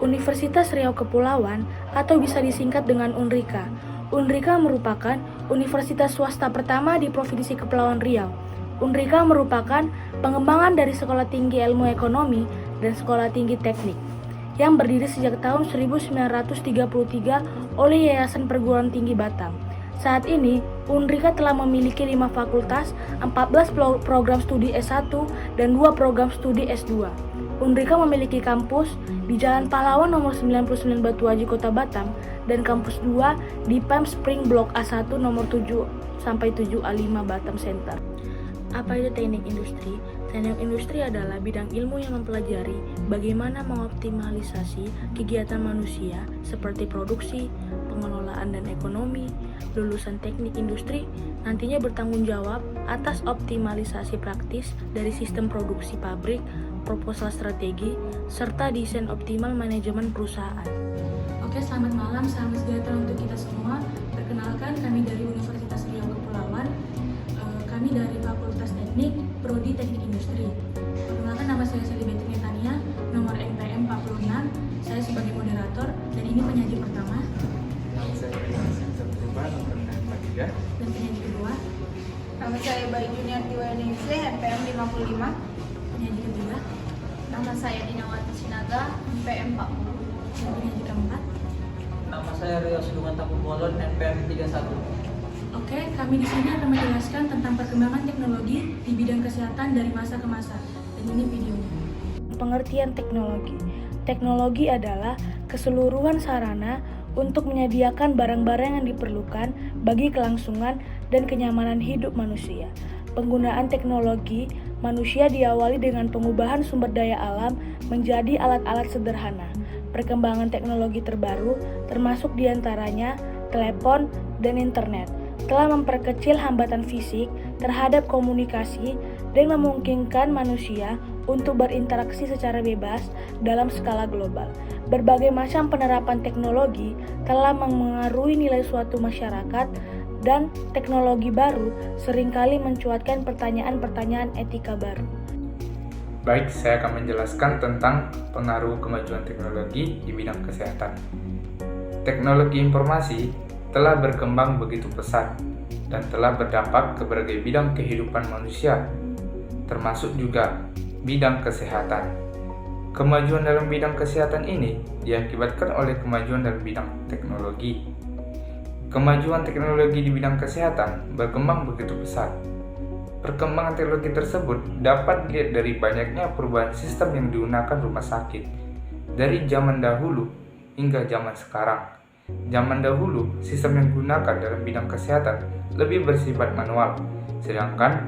Universitas Riau Kepulauan atau bisa disingkat dengan UNRIKA. UNRIKA merupakan universitas swasta pertama di Provinsi Kepulauan Riau. UNRIKA merupakan pengembangan dari Sekolah Tinggi Ilmu Ekonomi dan Sekolah Tinggi Teknik yang berdiri sejak tahun 1933 oleh Yayasan Perguruan Tinggi Batam. Saat ini, UNRIKA telah memiliki 5 fakultas, 14 program studi S1, dan 2 program studi S2. UNRIKA memiliki kampus di Jalan Pahlawan nomor 99 Batuaji, Kota Batam, dan kampus 2 di Palm Spring Blok A1 nomor 7-7A5 Batam Center. Apa itu teknik industri? Teknik industri adalah bidang ilmu yang mempelajari bagaimana mengoptimalisasi kegiatan manusia seperti produksi, pengelolaan dan ekonomi. Lulusan teknik industri nantinya bertanggung jawab atas optimalisasi praktis dari sistem produksi pabrik, proposal strategi, serta desain optimal manajemen perusahaan. Oke, selamat malam, salam sejahtera untuk kita semua. Perkenalkan, kami dari Universitas Riau Kepulauan. Kami dari Fakultas Teknik, Prodi Teknik Industri. Perkenalkan, nama saya Sally Betty Tania, nomor NPM 46. Saya sebagai moderator dan ini penyaji pertama. Nama saya nomor 3. Dan penyaji kedua. Nama saya Bayi Junior Tiwayanese, NPM 55. Penyaji ketiga. Nama saya Dinawati Sinaga, NPM 40. Dan penyaji keempat. Nama saya Rio Sudungan Takubolon, NPM 31. Oke, kami di sini akan menjelaskan tentang perkembangan teknologi di bidang kesehatan dari masa ke masa. Dan ini videonya. Pengertian teknologi. Teknologi adalah keseluruhan sarana untuk menyediakan barang-barang yang diperlukan bagi kelangsungan dan kenyamanan hidup manusia. Penggunaan teknologi manusia diawali dengan pengubahan sumber daya alam menjadi alat-alat sederhana. Perkembangan teknologi terbaru, termasuk diantaranya telepon dan internet, telah memperkecil hambatan fisik terhadap komunikasi dan memungkinkan manusia untuk berinteraksi secara bebas dalam skala global. Berbagai macam penerapan teknologi telah memengaruhi nilai suatu masyarakat dan teknologi baru seringkali mencuatkan pertanyaan-pertanyaan etika baru. Baik, saya akan menjelaskan tentang pengaruh kemajuan teknologi di bidang kesehatan. Teknologi informasi telah berkembang begitu pesat dan telah berdampak ke berbagai bidang kehidupan manusia, termasuk juga bidang kesehatan. Kemajuan dalam bidang kesehatan ini diakibatkan oleh kemajuan dalam bidang teknologi. Kemajuan teknologi di bidang kesehatan berkembang begitu pesat. Perkembangan teknologi tersebut dapat dilihat dari banyaknya perubahan sistem yang digunakan rumah sakit dari zaman dahulu hingga zaman sekarang. Zaman dahulu, sistem yang digunakan dalam bidang kesehatan lebih bersifat manual, sedangkan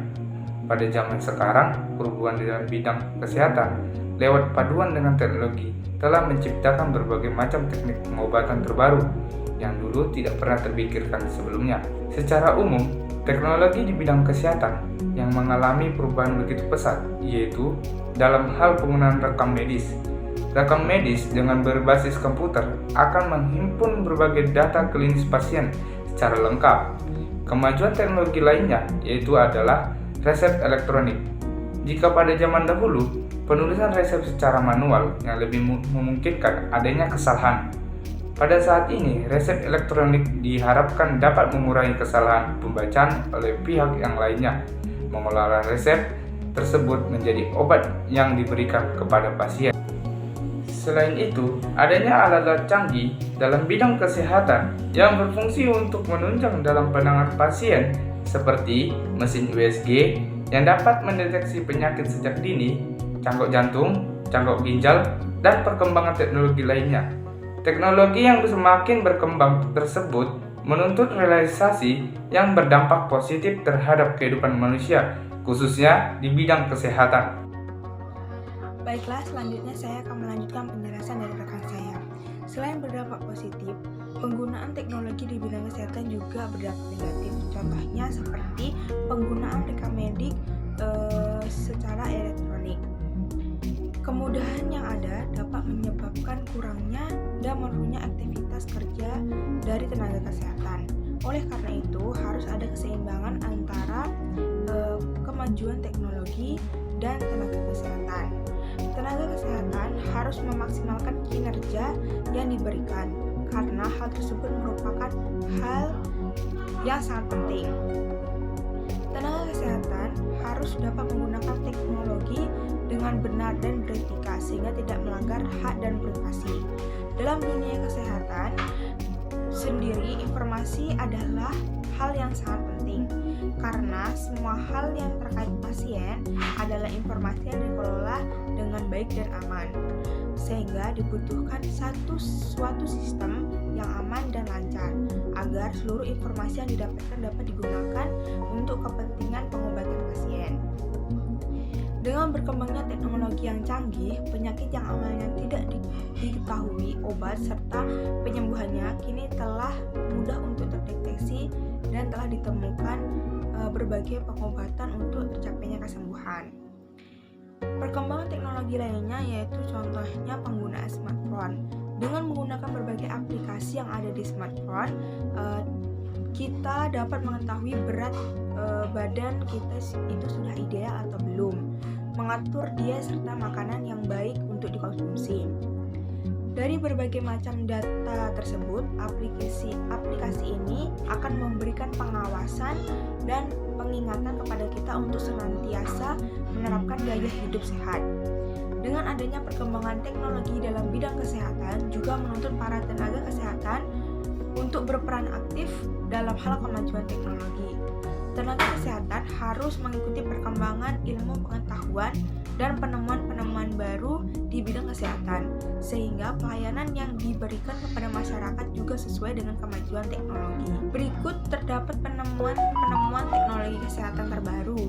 pada zaman sekarang, perubahan di dalam bidang kesehatan lewat paduan dengan teknologi telah menciptakan berbagai macam teknik pengobatan terbaru yang dulu tidak pernah terpikirkan sebelumnya. Secara umum, teknologi di bidang kesehatan yang mengalami perubahan begitu pesat, yaitu dalam hal penggunaan rekam medis. Rekam medis dengan berbasis komputer akan menghimpun berbagai data klinis pasien secara lengkap. Kemajuan teknologi lainnya yaitu adalah resep elektronik. Jika pada zaman dahulu, penulisan resep secara manual yang lebih memungkinkan adanya kesalahan. Pada saat ini, resep elektronik diharapkan dapat mengurangi kesalahan pembacaan oleh pihak yang lainnya, mengolah resep tersebut menjadi obat yang diberikan kepada pasien. Selain itu, adanya alat-alat canggih dalam bidang kesehatan yang berfungsi untuk menunjang dalam penanganan pasien seperti mesin USG yang dapat mendeteksi penyakit sejak dini, cangkok jantung, cangkok ginjal, dan perkembangan teknologi lainnya. Teknologi yang semakin berkembang tersebut menuntut realisasi yang berdampak positif terhadap kehidupan manusia, khususnya di bidang kesehatan. Baiklah, selanjutnya saya akan melanjutkan penjelasan dari rekan saya. Selain berdampak positif, penggunaan teknologi di bidang kesehatan juga berdampak negatif. Contohnya seperti penggunaan rekam medik secara elektronik. Kemudahan yang ada dapat menyebabkan kurangnya dan menurunnya aktivitas kerja dari tenaga kesehatan. Oleh karena itu, harus ada keseimbangan antara kemajuan teknologi dan tenaga kesehatan. Tenaga kesehatan harus memaksimalkan kinerja biaya yang diberikan, karena hal tersebut merupakan hal yang sangat penting. Tenaga kesehatan harus dapat menggunakan teknologi dengan benar dan beretika sehingga tidak melanggar hak dan privasi. Dalam dunia kesehatan sendiri, informasi adalah hal yang sangat penting karena semua hal yang terkait pasien adalah informasi yang dikelola dengan baik dan aman, sehingga dibutuhkan suatu sistem yang aman dan lancar agar seluruh informasi yang didapatkan dapat digunakan untuk kepentingan pengobatan pasien. Dengan berkembangnya teknologi yang canggih, penyakit yang awalnya tidak diketahui obat serta penyembuhannya kini telah mudah untuk terdeteksi dan telah ditemukan berbagai pengobatan untuk tercapainya kesembuhan. Perkembangan teknologi lainnya yaitu contohnya penggunaan smartphone. Dengan menggunakan berbagai aplikasi yang ada di smartphone, kita dapat mengetahui berat badan kita itu sudah ideal atau belum, mengatur diet serta makanan yang baik untuk dikonsumsi. Dari berbagai macam data tersebut, aplikasi ini akan memberikan pengawasan dan pengingatan kepada kita untuk senantiasa menerapkan gaya hidup sehat. Dengan adanya perkembangan teknologi dalam bidang kesehatan juga menuntut para tenaga kesehatan untuk berperan aktif dalam hal kemajuan teknologi. Tenaga kesehatan harus mengikuti perkembangan ilmu pengetahuan dan penemuan-penemuan baru di bidang kesehatan, sehingga pelayanan yang diberikan kepada masyarakat juga sesuai dengan kemajuan teknologi. Berikut terdapat penemuan teknologi kesehatan terbaru.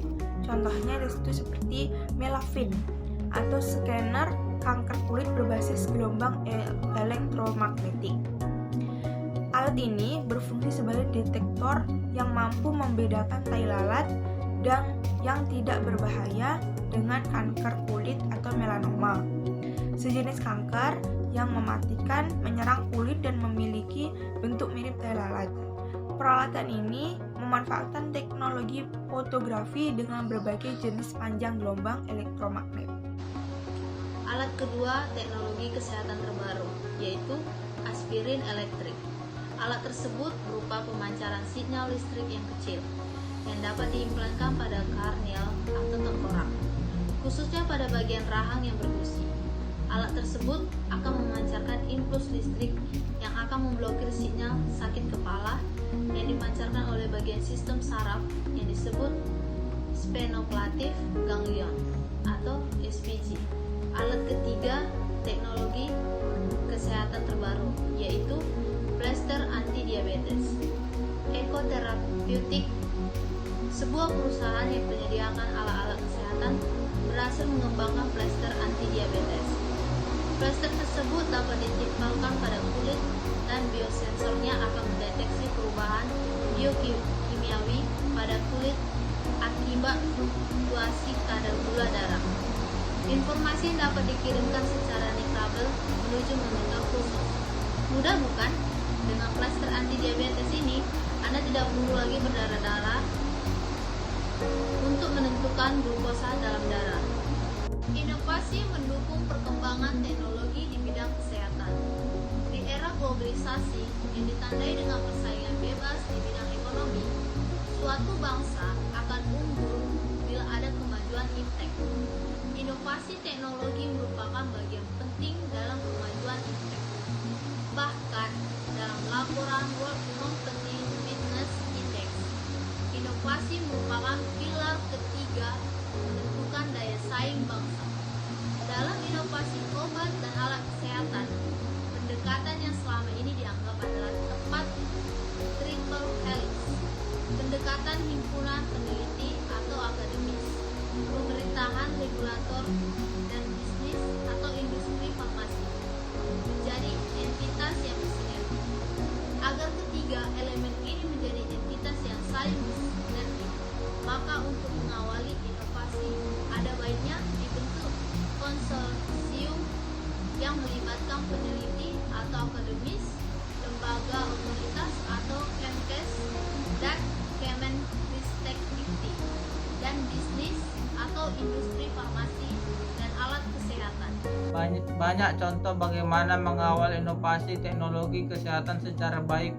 Contohnya itu seperti Melavin atau scanner kanker kulit berbasis gelombang elektromagnetik. Alat ini berfungsi sebagai detektor yang mampu membedakan tai lalat dan yang tidak berbahaya dengan kanker kulit atau melanoma, sejenis kanker yang mematikan, menyerang kulit dan memiliki bentuk mirip tai lalat. Peralatan ini memanfaatkan teknologi fotografi dengan berbagai jenis panjang gelombang elektromagnet. Alat kedua teknologi kesehatan terbaru, yaitu aspirin elektrik. Alat tersebut berupa pemancaran sinyal listrik yang kecil yang dapat diimplankan pada karnial atau tengkorak, khususnya pada bagian rahang yang bergusi. Alat tersebut akan memancarkan impuls listrik yang akan memblokir sinyal sakit kepala yang dipancarkan oleh bagian sistem saraf yang disebut sphenoplatif ganglion atau SPG. Alat ketiga teknologi kesehatan terbaru, yaitu plester anti-diabetes. Eco Therapeutic, sebuah perusahaan yang menyediakan alat-alat kesehatan, berhasil mengembangkan plester anti-diabetes. Plester tersebut dapat ditempelkan pada kulit dan biosensornya akan mendeteksi perubahan biokimiawi pada kulit akibat fluktuasi kadar gula darah. Informasi yang dapat dikirimkan secara nirkabel menuju monitor khusus. Mudah bukan? Dengan plester anti-diabetes ini, Anda tidak perlu lagi berdarah-darah untuk menentukan glukosa dalam darah. Inovasi mendukung perkembangan teknologi di bidang kesehatan. Di era globalisasi yang ditandai dengan persaingan bebas di bidang ekonomi, suatu bangsa akan unggul bila ada kemajuan iptek. Inovasi teknologi merupakan bagian penting dalam kemajuan iptek. Bahkan dalam laporan World Competitiveness Index, inovasi merupakan pilar ketiga menentukan daya saing bangsa. Dalam inovasi obat dan alat kesehatan, pendekatan yang selama ini dianggap adalah tepat triple helix, pendekatan himpunan peneliti atau akademis, pemerintahan, regulator, dan bisnis atau industri farmasi. banyak contoh bagaimana mengawal inovasi teknologi kesehatan secara baik.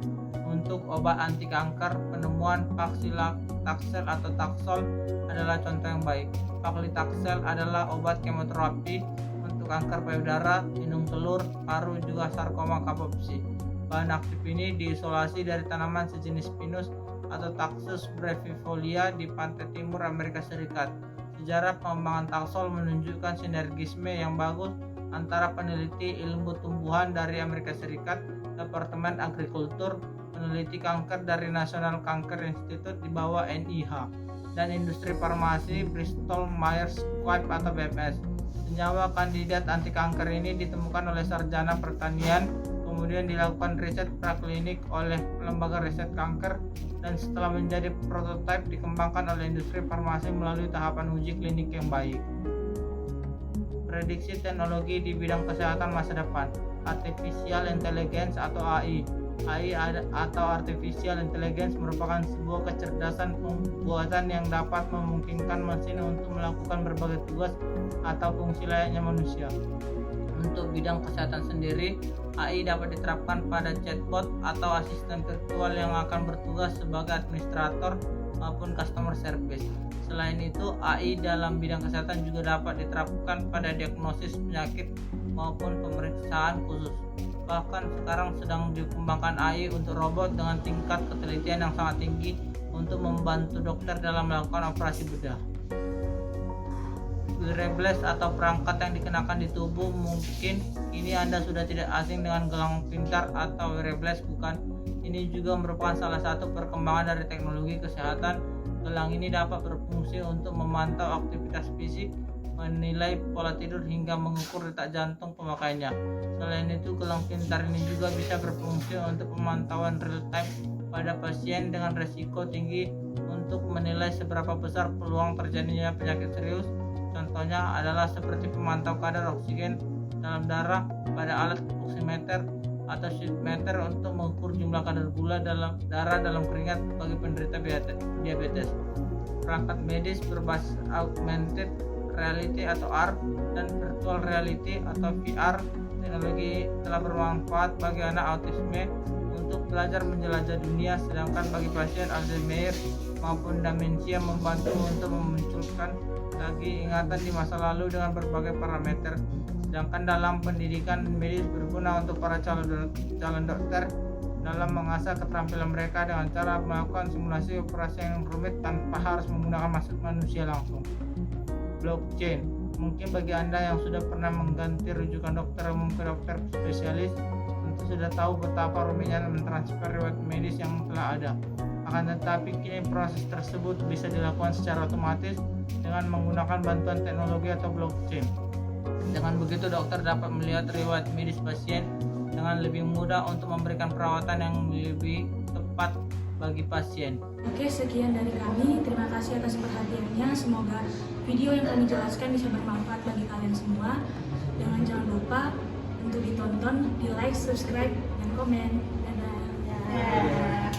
Untuk obat anti kanker, penemuan paclitaxel atau Taxol adalah contoh yang baik. Paclitaxel adalah obat kemoterapi untuk kanker payudara, hidung telur, paru, juga sarkoma Kaposi. Bahan aktif ini diisolasi dari tanaman sejenis pinus atau Taxus brevifolia di pantai timur Amerika Serikat. Sejarah pengembangan Taxol menunjukkan sinergisme yang bagus antara peneliti ilmu tumbuhan dari Amerika Serikat, Departemen Agrikultur, peneliti kanker dari National Cancer Institute di bawah NIH, dan industri farmasi Bristol Myers Squibb atau BMS. Senyawa kandidat anti kanker ini ditemukan oleh sarjana pertanian, kemudian dilakukan riset praklinik oleh lembaga riset kanker, dan setelah menjadi prototipe dikembangkan oleh industri farmasi melalui tahapan uji klinik yang baik. Prediksi teknologi di bidang kesehatan masa depan. Artificial Intelligence atau AI. AI atau Artificial Intelligence merupakan sebuah kecerdasan pembuatan yang dapat memungkinkan mesin untuk melakukan berbagai tugas atau fungsi layaknya manusia. Untuk bidang kesehatan sendiri, AI dapat diterapkan pada chatbot atau asisten virtual yang akan bertugas sebagai administrator maupun customer service. Selain itu, AI dalam bidang kesehatan juga dapat diterapkan pada diagnosis penyakit maupun pemeriksaan khusus. Bahkan sekarang sedang dikembangkan AI untuk robot dengan tingkat ketelitian yang sangat tinggi untuk membantu dokter dalam melakukan operasi bedah. Wearables atau perangkat yang dikenakan di tubuh, mungkin ini Anda sudah tidak asing dengan gelang pintar atau wearables, bukan? Ini juga merupakan salah satu perkembangan dari teknologi kesehatan. Gelang ini dapat berfungsi untuk memantau aktivitas fisik, menilai pola tidur hingga mengukur detak jantung pemakainya. Selain itu, gelang pintar ini juga bisa berfungsi untuk pemantauan real time pada pasien dengan risiko tinggi untuk menilai seberapa besar peluang terjadinya penyakit serius. Contohnya adalah seperti pemantau kadar oksigen dalam darah pada alat oximeter atau sheetmeter untuk mengukur jumlah kadar gula dalam darah dalam keringat bagi penderita diabetes. Perangkat medis berbasis augmented reality atau AR dan virtual reality atau VR. Teknologi telah bermanfaat bagi anak autisme untuk belajar menjelajah dunia, sedangkan bagi pasien Alzheimer maupun demensia membantu untuk memunculkan lagi ingatan di masa lalu dengan berbagai parameter. Sedangkan dalam pendidikan medis berguna untuk para calon dokter dalam mengasah keterampilan mereka dengan cara melakukan simulasi operasi yang rumit tanpa harus menggunakan manusia langsung. Blockchain. Mungkin bagi Anda yang sudah pernah mengganti rujukan dokter umum ke dokter spesialis, tentu sudah tahu betapa rumitnya mentransfer riwayat medis yang telah ada. Akan tetapi kini proses tersebut bisa dilakukan secara otomatis dengan menggunakan bantuan teknologi atau blockchain. Dengan begitu, dokter dapat melihat riwayat medis pasien dengan lebih mudah untuk memberikan perawatan yang lebih tepat bagi pasien. Oke, sekian dari kami. Terima kasih atas perhatiannya. Semoga video yang kami jelaskan bisa bermanfaat bagi kalian semua. Jangan lupa untuk ditonton, di like, subscribe, dan komen. Dadah.